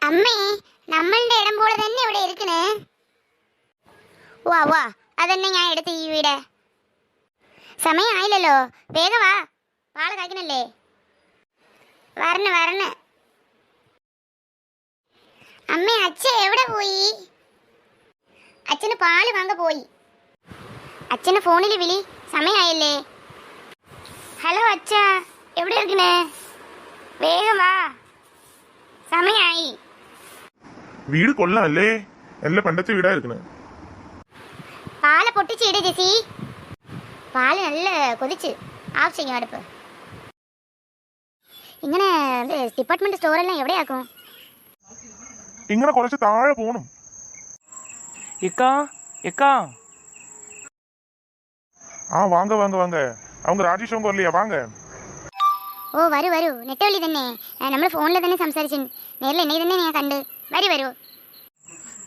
അമ്മേ, നമ്മളുടെ ഇടം പോലെ തന്നെ ഇവിടെ ഇരിക്കണേ. വാ വാ, അതന്നെ ഞാൻ എടുത്ത ഈ വീട്. സമയമായില്ലല്ലോ, വേഗം വാ, പാല് കായ്ക്കണല്ലേ. വരണ. അമ്മേ, അച്ഛൻ എവിടെ പോയി? അച്ഛന് പാല് വാങ്ങ പോയി. അച്ഛന് ഫോണിൽ വിളി, സമയമായില്ലേ. ഹലോ അച്ഛ, എവിടെ ഇരിക്കണേ? വേഗം വാ, സമയായി. വീട് കൊള്ളാല്ലേ, നല്ല പണ്ടത്തെ വീടാ ഇരിക്കണേ. പാല് പൊട്ടിച്ചിട് ജെസി, പാല് നല്ല കൊതിച്ച് ആവശ്യം അടുപ്പ്. ഇങ്ങനെ ഡിപ്പാർട്ട്മെന്റ് സ്റ്റോറെല്ലാം എവിടെയാക്കും? ഇങ്ങനെ കുറച്ച് താഴെ പോണം. വാങ്ക அவங்க ராஜேஷ் அவங்க வரலையா? வாங்க. ഓ വരൂ, നെറ്റവള്ളി തന്നെ. നമ്മൾ ഫോണിൽ തന്നെ സംസാരിച്ചു, നേരിൽ എന്നെ തന്നെ ഞാൻ കണ്ട്. വരൂ.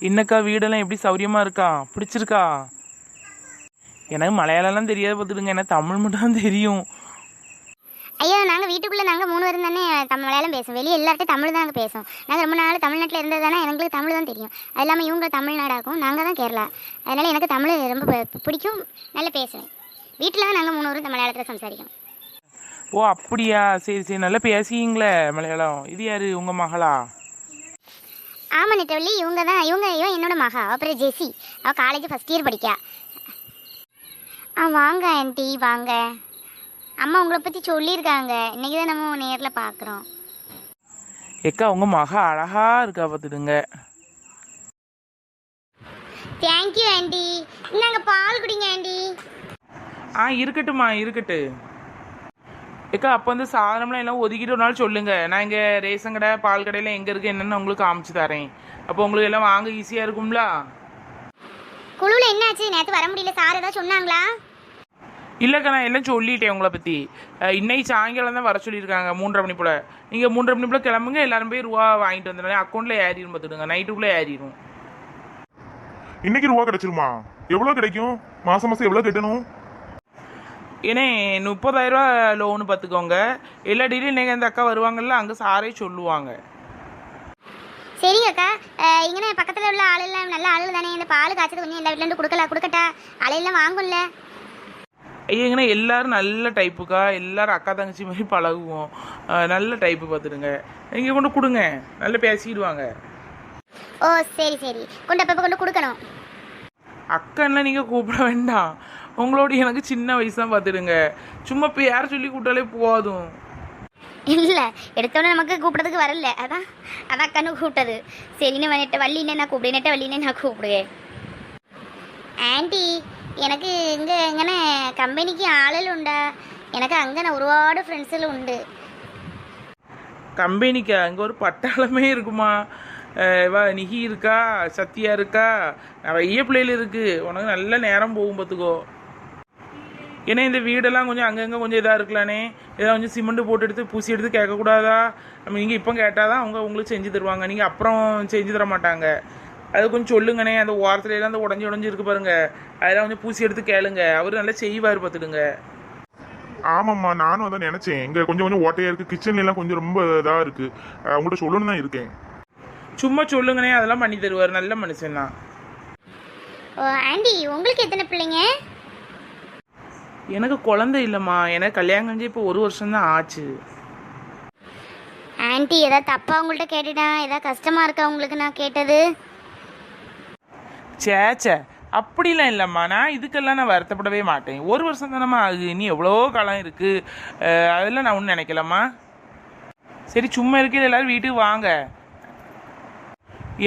இன்னக்கா வீடெல்லாம் எப்படி சௌரியமா இருக்கா? பிடிச்சிருக்கா? எனக்கு மலையாளம்லாம் தெரியாது பார்த்துடுங்க, எனக்கு தமிழ் மட்டும் தான் தெரியும். ஐயோ, நாங்கள் வீட்டுக்குள்ளே நாங்கள் 3 பேரும் தானே மலையாளம் பேசுவோம். வெளியே எல்லார்ட்டும் தமிழ் தான் நாங்கள் பேசுவோம். நாங்கள் ரொம்ப நாள் தமிழ்நாட்டில் இருந்தது தானே, எங்களுக்கு தமிழ் தான் தெரியும். அது இல்லாமல் இவங்க தமிழ்நாடாகும், நாங்கள் தான் கேரளா. அதனால் எனக்கு தமிழ் ரொம்ப பிடிக்கும், நல்லா பேசுவேன். வீட்டில் தான் நாங்கள் 3 பேரும் மலையாளத்தில் சம்சாரிக்கோம். ஓ அப்படியா, சரி, நல்லா பேசிங்களே மலையாளம். இது யாரு, உங்க மகளா? ஆமாம் நெட்டவள்ளி, இவன் என்னோட மகா. அப்புறம் ஜெசி, அவள் காலேஜ் ஃபஸ்ட் இயர் படிக்கா. வாங்க ஆண்டி, வாங்க. அம்மா உங்களை பற்றி சொல்லியிருக்காங்க, இன்னைக்கு தான் நம்ம நேரில் பார்க்குறோம். ஏக்கா, உங்க மகா அழகா இருக்கா பார்த்துடுங்க. Thank you aunty. நாங்கள் பால் குடிங்க ஆண்டி. இருக்கட்டும்மா, இருக்கட்டு. ஏக்கா, அப்போ வந்து சாதனம்லாம் எல்லாம் ஒதுக்கிட்டு ஒரு நாள் சொல்லுங்க. நான் இங்கே ரேஷன் கடை, பால் கடையில் எங்கே இருக்குது என்னென்னு உங்களுக்கு காமிச்சு தரேன். அப்போ உங்களுக்கு எல்லாம் வாங்க ஈஸியாக இருக்கும்ல. குழுவில் என்னாச்சு, நேற்று வர முடியல, சார் ஏதாவது சொன்னாங்களா? இல்லைக்கா, நான் எல்லாம் சொல்லிட்டேன் உங்களை பற்றி. இன்னைக்கு சாயங்காலம் தான் வர சொல்லியிருக்காங்க, 3:30 மணி போல். நீங்கள் 3:30 மணி போல் கிளம்புங்க, எல்லாரும் போய் ரூபா வாங்கிட்டு வந்துடுங்க. அக்கௌண்ட்டில் ஏறிடும் பார்த்துடுங்க, நைட்டுக்குள்ளே ஏறிடும். இன்னைக்கு ரூபா கிடைச்சிருமா? எவ்வளோ கிடைக்கும்? மாதம் எவ்வளோ கட்டணும்? ஏன்னா 30,000 ரூபா லோனு பார்த்துக்கோங்க. எல்லா டீலும் இன்னைக்கு அந்த அக்கா வருவாங்கல்ல, அங்கே சாரே சொல்லுவாங்க. சரிங்க அக்கா. இங்கே பக்கத்தில் உள்ள ஆளெல்லாம் நல்ல ஆள் தானே, இந்த பால் காய்ச்சது கொஞ்சம் எல்லா வீட்டிலேருந்து கொடுக்கட்டா? ஆளையெல்லாம் வாங்கும்ல? ஐயங்கண்ணா, எல்லாரும் நல்ல டைப்புக்கா, எல்லாரும் அக்கா தங்கச்சி மாதிரி பழகுவோம். நல்ல டைப்பு பார்த்துடுங்க, நீங்கள் கொண்டு கொடுங்க, நல்லா பேசிடுவாங்க. ஓ சரி, கொண்டு கொடுக்கணும். அக்கன்லாம் நீங்கள் கூப்பிட வேண்டாம், உங்களோட எனக்கு சின்ன வயசு தான் பார்த்துடுங்க. சும்மா பேர் சொல்லி கூப்பிட்டாலே போதும். இல்லை, எடுத்தோன்னே நமக்கு கூப்பிட்றதுக்கு வரல, அதான் அக்கன்னு கூப்பிட்டது. சரின்னு நெட்ட வள்ளினே நான் கூப்பிடுவேன், நெட்ட வள்ளினே நான் கூப்பிடுவேன். ஆண்டி, எனக்கு இங்கே எங்கன்னா கம்பெனிக்கு ஆளுகள் உண்டா? எனக்கு அங்கே நான் ஒருபாடு ஃப்ரெண்ட்ஸுகள் உண்டு. கம்பெனிக்கா? இங்கே ஒரு பட்டாளமே இருக்குமா? நிகி இருக்கா, சத்யா இருக்கா, நிறைய பிள்ளைகள் இருக்குது. உனக்கு நல்ல நேரம் போகும் பார்த்துக்கோ. ஏன்னா இந்த வீடெல்லாம் கொஞ்சம் அங்கங்கே கொஞ்சம் இதாக இருக்கலானே, இதெல்லாம் கொஞ்சம் சிமெண்ட் போட்டு எடுத்து பூசி எடுத்து கேட்கக்கூடாதா? நம்ம நீங்கள் இப்போ கேட்டால் தான் அவங்க உங்களுக்கு செஞ்சு தருவாங்க, நீங்கள் அப்புறம் செஞ்சு தர மாட்டாங்க. அது கொஞ்சம் சொல்லுங்கண்ணே. அந்த ஓரத்துலாம் அந்த உடஞ்சி இருக்கு பாருங்க, அதெல்லாம் கொஞ்சம் பூசி எடுத்து கேளுங்க, அவர் நல்லா செய்வார் பார்த்துடுங்க. ஆமாம்மா, நானும் அதான் நினைச்சேன். இங்கே கொஞ்சம் ஓட்டையா இருக்கு, கிச்சன்ல எல்லாம் கொஞ்சம் ரொம்ப இதாக இருக்கு. உங்கள்கிட்ட சொல்லணும்னு தான் இருக்கேன். சும்மா சொல்லுங்கண்ணே, அதெல்லாம் பண்ணி தருவார், நல்ல மனுஷன் தான். ஆண்டி, உங்களுக்கு எத்தனை பிள்ளைங்க? எனக்கு குழந்தை இல்லைம்மா, எனக்கு கல்யாணம் கழிஞ்சு இப்போ 1 வருஷம் தான் ஆச்சு. ஆண்டி, ஏதாவது தப்பா உங்கள்கிட்ட கேட்டுட்டா? ஏதாவது கஷ்டமா இருக்கா உங்களுக்கு நான் கேட்டது? சேச்சே, அப்படிலாம் இல்லைம்மா, நான் இதுக்கெல்லாம் நான் வருத்தப்படவே மாட்டேன். 1 வருஷம் தானம்மா ஆகுது, இனி எவ்வளோ காலம் இருக்குது, அதெல்லாம் நான் ஒன்றும் நினைக்கலாமா. சரி, சும்மா இருக்கையில் எல்லோரும் வீட்டுக்கு வாங்க.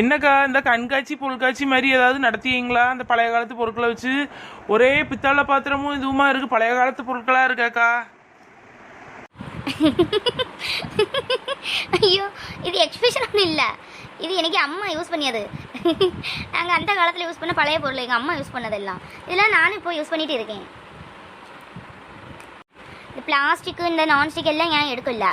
என்னக்கா, இந்த கண்காட்சி பொருட்காட்சி மாதிரி ஏதாவது நடத்திங்களா? அந்த பழைய காலத்து பொருட்களை வச்சு ஒரே பித்தளை பாத்திரமும் இதுவுமா இருக்குது, பழைய காலத்து பொருட்களாக இருக்காக்கா. ஐயோ, இது எக்ஸ்பிரஷன் ஒன்றும் இல்லை, இது எனக்கு அம்மா யூஸ் பண்ணியது. நாங்கள் அந்த காலத்தில் யூஸ் பண்ண பழைய பொருள் எங்கள் அம்மா யூஸ் பண்ணதெல்லாம், இதெல்லாம் நானும் இப்போ யூஸ் பண்ணிட்டு இருக்கேன். இந்த പ്ലാസ്റ്റിക് இந்த നോൺസ്റ്റിക് എല്ലാം ഞാൻ എടുക്കില്ല.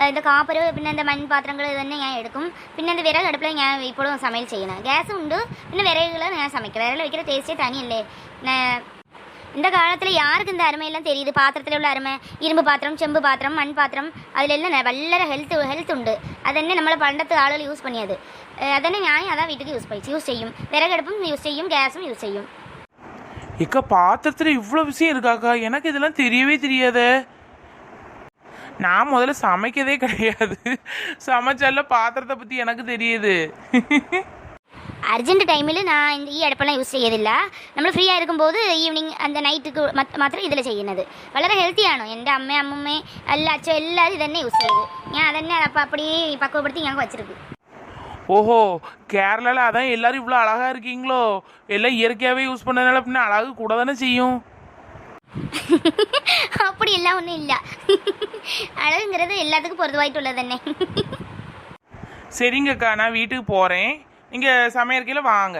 இந்த കാപ്പർ പിന്നെ இந்த മൺ പാത്രങ്ങൾ തന്നെ ഞാൻ എടുക്കും. പിന്നെ இந்த വിറക് അടുപ്പിൽ ഞാൻ ഇപ്പോഴും സமையൽ ചെയ്യണം. ഗ്യാസും ഉണ്ട്, പിന്നെ വിറകുകൾ ഞാൻ സமைക്കും. വിറകിൽ വയ്ക്കുന്ന ടേസ്റ്റേ തനിയല്ലേ. இந்த காலத்தில் யாருக்கு இந்த அருமையெல்லாம் தெரியுது? பாத்திரத்தில் உள்ள அருமை, இரும்பு பாத்திரம், செம்பு பாத்திரம், மண் பாத்திரம், அதில் எல்லாம் வல்லற ஹெல்த் உண்டு. அதென்ன நம்மளை பண்டத்து ஆளுகள் யூஸ் பண்ணியாது. அதென்ன நியாயம், அதான் வீட்டுக்கு யூஸ் செய்யும். விறகடுப்பும் யூஸ் செய்யும், கேஸும் யூஸ் செய்யும். இக்கா பாத்திரத்தில் இவ்வளோ விஷயம் இருக்காக்கா, எனக்கு இதெல்லாம் தெரியவே தெரியாதே. நான் முதல்ல சமைக்கதே கிடையாது, சமைச்சால பாத்திரத்தை பற்றி எனக்கு தெரியுது. அர்ஜென்ட் டைமில் நான் இந்த அடுப்பெல்லாம் யூஸ் செய்யறதில்ல. நம்ம ஃப்ரீயாக இருக்கும்போது ஈவினிங் அந்த நைட்டுக்கு மாத்திரம் இதில் செய்யണത്. വളരെ ഹെൽത്തിയാണ്. എൻ്റെ അമ്മമ്മേ എല്ലാ അച്ഛൻ എല്ലാവരും ഇതന്നെ യൂസ് ചെയ്ത്. ഞാൻ അതന്നെ അപ്പം அப்படியே பக்குவப்படுத்தி ഞങ്ങൾക്ക് வச்சிருக்கு. ஓஹோ, கேரளாவில் அதான் எல்லாரும் இவ்வளோ அழகாக இருக்கீங்களோ? எல்லாம் இயற்கையாகவே யூஸ் பண்ணதுனால அப்படின்னா அழகு கூட தானே செய்யும். அப்படி எல்லாம் ஒன்றும் இல்லை. அழகுங்கிறது எல்லாத்துக்கும் பொதுவாയിട്ടുള്ളത് തന്നെ. சரிங்கக்கா, நான் வீட்டுக்கு போகிறேன், நீங்கள் சமையற்கையில் வாங்க.